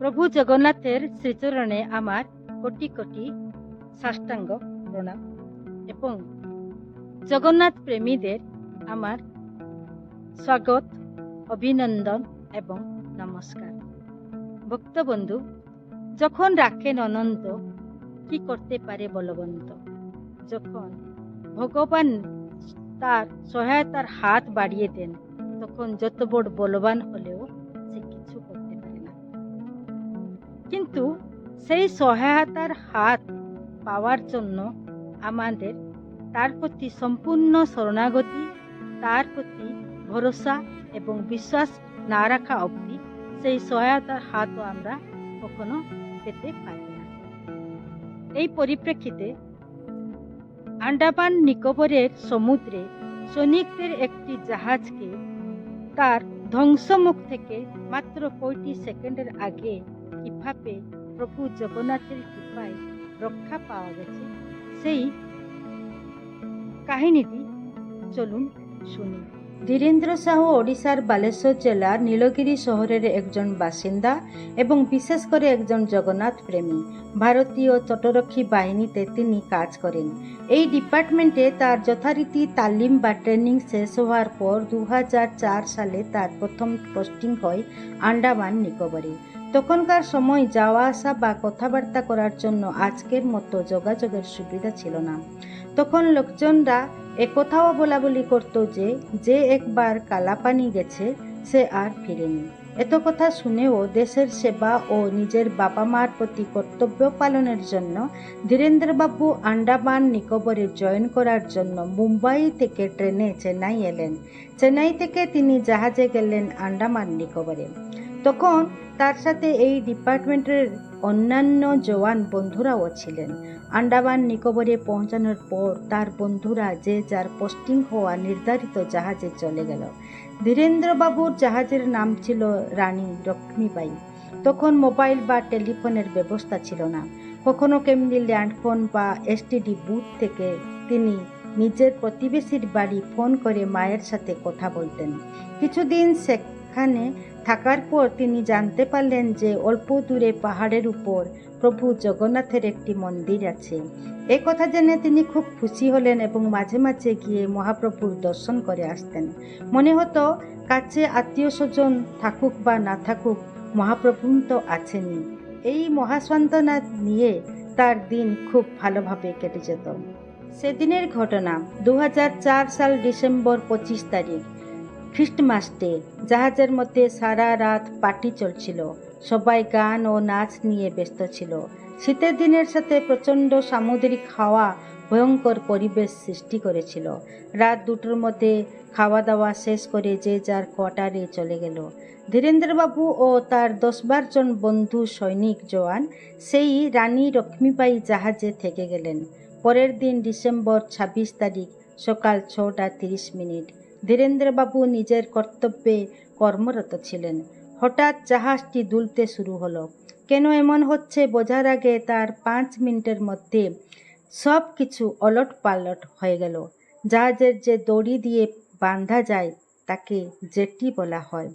প্রভু জগন্নাথের শ্রীচরণে আমার কোটি কোটি সাষ্টাঙ্গ প্রণাম এবং জগন্নাথ প্রেমীদের আমার স্বাগত, অভিনন্দন এবং নমস্কার। ভক্তবন্ধু, যখন রাখেন অনন্ত, কি করতে পারে বলবন্ত? যখন ভগবান তার সহায়তার হাত বাড়িয়ে দেন, তখন যত বড় বলবান হলেও সে কিছু করতে পারে না। কিন্তু সেই সহায়তার হাত পাওয়ার জন্য আমাদের তার প্রতি সম্পূর্ণ শরণাগতি, তার প্রতি ভরসা এবং বিশ্বাস না রাখা অবধি সেই সহায়তার হাতও আমরা কখনো পেতে পারি না। এই পরিপ্রেক্ষিতে আন্দামান নিকোবরের সমুদ্রে সৈনিকদের একটি জাহাজকে তার ধ্বংসমুখ থেকে মাত্র কয়েকটি সেকেন্ডের আগে কিভাবে প্রভু জগন্নাথের কৃপায় রক্ষা পাওয়া গেছে, সেই কাহিনীটি চলুন শুনি। ধীরেন্দ্র সাহু ওড়িশার বালেশ্বর জেলার নীলগিরি শহরের একজন বাসিন্দা এবং বিশেষ করে একজন জগন্নাথ প্রেমী। ভারতীয় তটরক্ষী বাহিনীতে তিনি কাজ করেন। এই ডিপার্টমেন্টে তার যথারীতি তালিম বা ট্রেনিং শেষ হওয়ার পর 2004 সালে তার প্রথম পোস্টিং হয় আন্দামান নিকোবরে। তখনকার সময় যাওয়া আসা বা কথাবার্তা করার জন্য আজকের মতো যোগাযোগের সুবিধা ছিল না। তখন লোকজনরা একথাও বলা বলি করত যে একবার কালাপানি গেছে সে আর ফিরেনি। এত কথা শুনেও দেশের সেবা ও নিজের বাবা মার প্রতি কর্তব্য পালনের জন্য ধীরেন্দ্রবাবু আন্দামান নিকোবরে জয়েন করার জন্য মুম্বাই থেকে ট্রেনে চেন্নাই এলেন। চেন্নাই থেকে তিনি জাহাজে গেলেন আন্দামান নিকোবরে। তখন তার সাথে এই ডিপার্টমেন্টের অন্যান্য জওয়ান বন্ধুরাও ছিলেন। আন্দামান নিকোবরে পৌঁছানোর পর তার বন্ধুরা যে যার পোস্টিং হওয়া নির্ধারিত জাহাজে চলে গেল। ধীরেন্দ্রবাবুর জাহাজের নাম ছিল রানী লক্ষ্মীবাই। তখন মোবাইল বা টেলিফোনের ব্যবস্থা ছিল না। কখনো কেমনি ল্যান্ডফোন বা এসটিডি বুথ থেকে তিনি নিজের প্রতিবেশীর বাড়ি ফোন করে মায়ের সাথে কথা বলতেন। কিছুদিন সেখানে থাকার পর তিনি জানতে পারলেন যে অল্প দূরে পাহাড়ের উপর প্রভু জগন্নাথের একটি মন্দির আছে। এ কথা জেনে তিনি খুব খুশি হলেন এবং মাঝে মাঝে গিয়ে মহাপ্রভুর দর্শন করে আসতেন। মনে হতো কাছে আত্মীয় স্বজন থাকুক বা না থাকুক, মহাপ্রভু তো আছেনই। এই মহাসান্ত্বনা নিয়ে তার দিন খুব ভালোভাবে কেটে যেত। সেদিনের ঘটনা 2004 সাল ডিসেম্বর 25 তারিখ, খ্রিস্টমাস ডে। জাহাজের মধ্যে সারা রাত পার্টি চলছিল। সবাই গান ও নাচ নিয়ে ব্যস্ত ছিল। শীতের দিনের সাথে প্রচণ্ড সামুদ্রিক হাওয়া ভয়ঙ্কর পরিবেশ সৃষ্টি করেছিল। রাত 2টোর মধ্যে খাওয়া দাওয়া শেষ করে যে যার কোয়ার্টারে চলে গেল। ধীরেন্দ্রবাবু ও তার 10-12 জন বন্ধু সৈনিক জওয়ান সেই রানী লক্ষ্মীবাই জাহাজে থেকে গেলেন। পরের দিন ডিসেম্বর 26 তারিখ সকাল 6:30। ধীরেন্দ্রবাবু নিজের কর্তব্যে কর্মরত ছিলেন। হঠাৎ জাহাজটি দুলতে শুরু হলো। কেন এমন হচ্ছে বোঝার আগে তার 5 মিনিটের মধ্যে সব কিছু ওলট পালট হয়ে গেল। জাহাজের যে দড়ি দিয়ে বাঁধা যায় তাকে জেটি বলা হয়,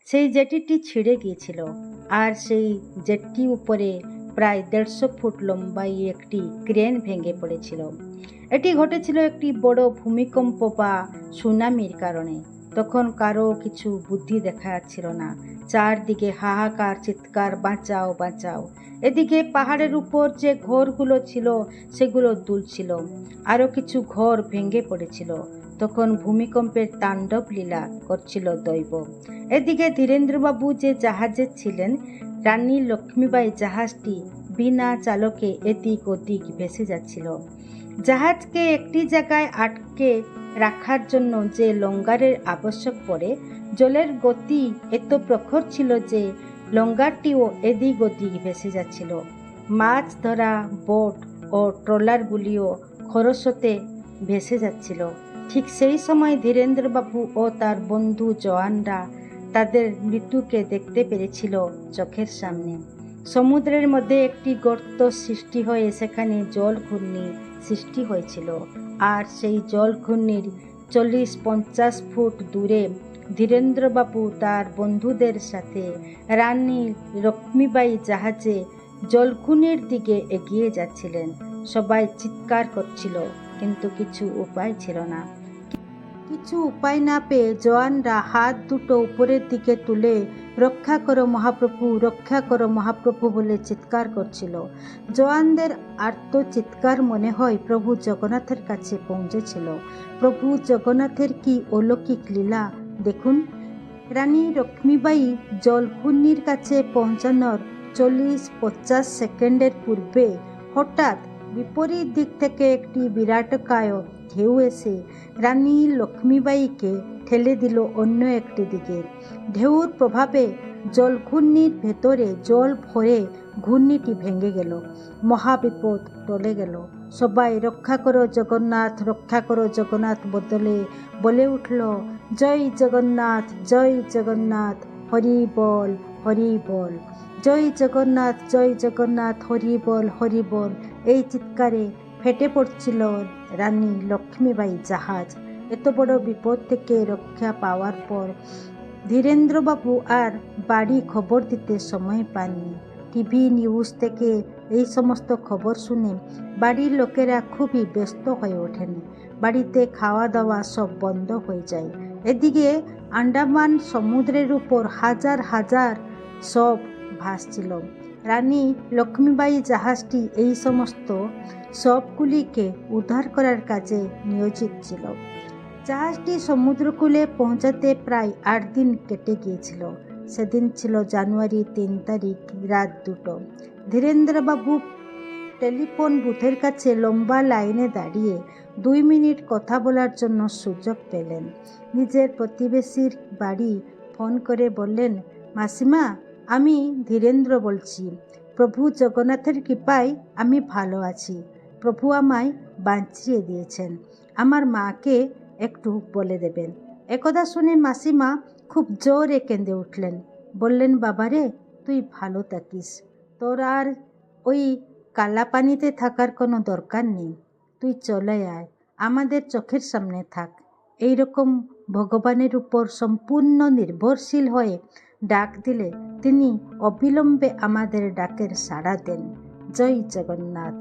সেই জেটিটি ছিঁড়ে গিয়েছিল। আর সেই জেটি উপরে প্রায় 150 ফুট লম্বাই একটি ক্রেন ভেঙে পড়েছিল। এটি ঘটেছিল একটি বড় ভূমিকম্প বা সুনামির কারণে। তখন কারো কিছু বুদ্ধি দেখা যাচ্ছিল না। চারদিকে হাহাকার, চিৎকার, বাঁচাও বাঁচাও। এদিকে পাহাড়ের উপর যে ঘরগুলো ছিল সেগুলো দুলছিল। আরও কিছু ঘর ভেঙে পড়েছিল। তখন ভূমিকম্পের তাণ্ডব লীলা করছিল দৈব। এদিকে ধীরেন্দ্রবাবু যে জাহাজে ছিলেন, রানী লক্ষ্মীবাই জাহাজটি বিনা চালকে এদিক ওদিক ভেসে যাচ্ছিল। জাহাজকে একটি জায়গায় আটকে রাখার জন্য যে লঙ্গারের আবশ্যক পড়ে, জলের গতি এত প্রখর ছিল যে লঙ্গারটিও এদিক ওদিক ভেসে যাচ্ছিল। মাছ ধরা বোট ও ট্রলারগুলিও খরস্রোতে ভেসে যাচ্ছিল। ঠিক সেই সময় ধীরেন্দ্রবাবু ও তার বন্ধু জওয়ানরা তাদের মৃত্যুকে দেখতে পেরেছিল চোখের সামনে। সমুদ্রের মধ্যে একটি গর্ত সৃষ্টি হয়ে সেখানে জল ঘূর্ণি সৃষ্টি হয়েছিল। আর সেই জল ঘূর্ণির 40-50 ফুট দূরে ধীরেন্দ্রবাবু তার বন্ধুদের সাথে রানী লক্ষ্মীবাই জাহাজে জলকুনির দিকে এগিয়ে যাচ্ছিলেন। সবাই চিৎকার করছিল, কিন্তু কিছু উপায় ছিল না। কিছু উপায় না পেয়ে জওয়ানরা হাত দুটো উপরের দিকে তুলে রক্ষা করো মহাপ্রভু, রক্ষা করো মহাপ্রভু বলে চিৎকার করছিল। জওয়ানদের আর্ত চিৎকার মনে হয় প্রভু জগন্নাথের কাছে পৌঁছেছিল। প্রভু জগন্নাথের কি অলৌকিক লীলা দেখুন। রানী লক্ষ্মীবাই জলকুনির কাছে পৌঁছানোর 40-50 সেকেন্ডের পূর্বে হঠাৎ বিপরীত দিক থেকে একটি বিরাটকায় ঢেউ এসে রানী লক্ষ্মীবাইকে ঠেলে দিল অন্য একটি দিকে। ঢেউর প্রভাবে জলঘূর্ণির ভেতরে জল ভরে ঘূর্ণিটি ভেঙে গেল। মহাবিপদ টলে গেল। সবাই রক্ষা করো জগন্নাথ, রক্ষা করো জগন্নাথ বলে উঠল, জয় জগন্নাথ, জয় জগন্নাথ, হরি বল, হরি বল, জয় জগন্নাথ, জয় জগন্নাথ, হরি বল, হরি বল। এই চিৎকারে ফেটে পড়ছিল রানী লক্ষ্মীবাই জাহাজ। এত বড় বিপদ থেকে রক্ষা পাওয়ার পর ধীরেন্দ্রবাবু আর বাড়ি খবর দিতে সময় পাননি। টিভি নিউজ থেকে এই সমস্ত খবর শুনে বাড়ির লোকেরা খুবই ব্যস্ত হয়ে ওঠেন। বাড়িতে খাওয়া দাওয়া সব বন্ধ হয়ে যায়। এদিকে আন্দামান সমুদ্রের উপর হাজার হাজার সব ভাসছিল। রানী লক্ষ্মীবাই জাহাজটি এই সমস্ত সবগুলিকে উদ্ধার করার কাজে নিয়োজিত ছিল। জাহাজটি সমুদ্রকূলে পৌঁছাতে প্রায় 8 দিন কেটে গিয়েছিল। সেদিন ছিল জানুয়ারি 3 তারিখ, রাত 2টো। ধীরেন্দ্রবাবু টেলিফোন বুথের কাছে লম্বা লাইনে দাঁড়িয়ে 2 মিনিট কথা বলার জন্য সুযোগ পেলেন। নিজের প্রতিবেশীর বাড়ি ফোন করে বললেন, মাসিমা, আমি ধীরেন্দ্র বলছি। প্রভু জগন্নাথের কৃপায় আমি ভালো আছি। প্রভু আমায় বাঁচিয়ে দিয়েছেন। আমার মাকে একটু বলে দেবেন। একথা শুনে মাসিমা খুব জোরে কেঁদে উঠলেন। বললেন, বাবারে, তুই ভালো থাকিস। তোর আর ওই কালা পানিতে থাকার কোনো দরকার নেই। তুই চলে আয়, আমাদের চোখের সামনে থাক। এই রকম ভগবানের উপর সম্পূর্ণ নির্ভরশীল হয়ে ডাক দিলে তিনি অবিলম্বে আমাদের ডাকের সাড়া দেন। জয় জগন্নাথ।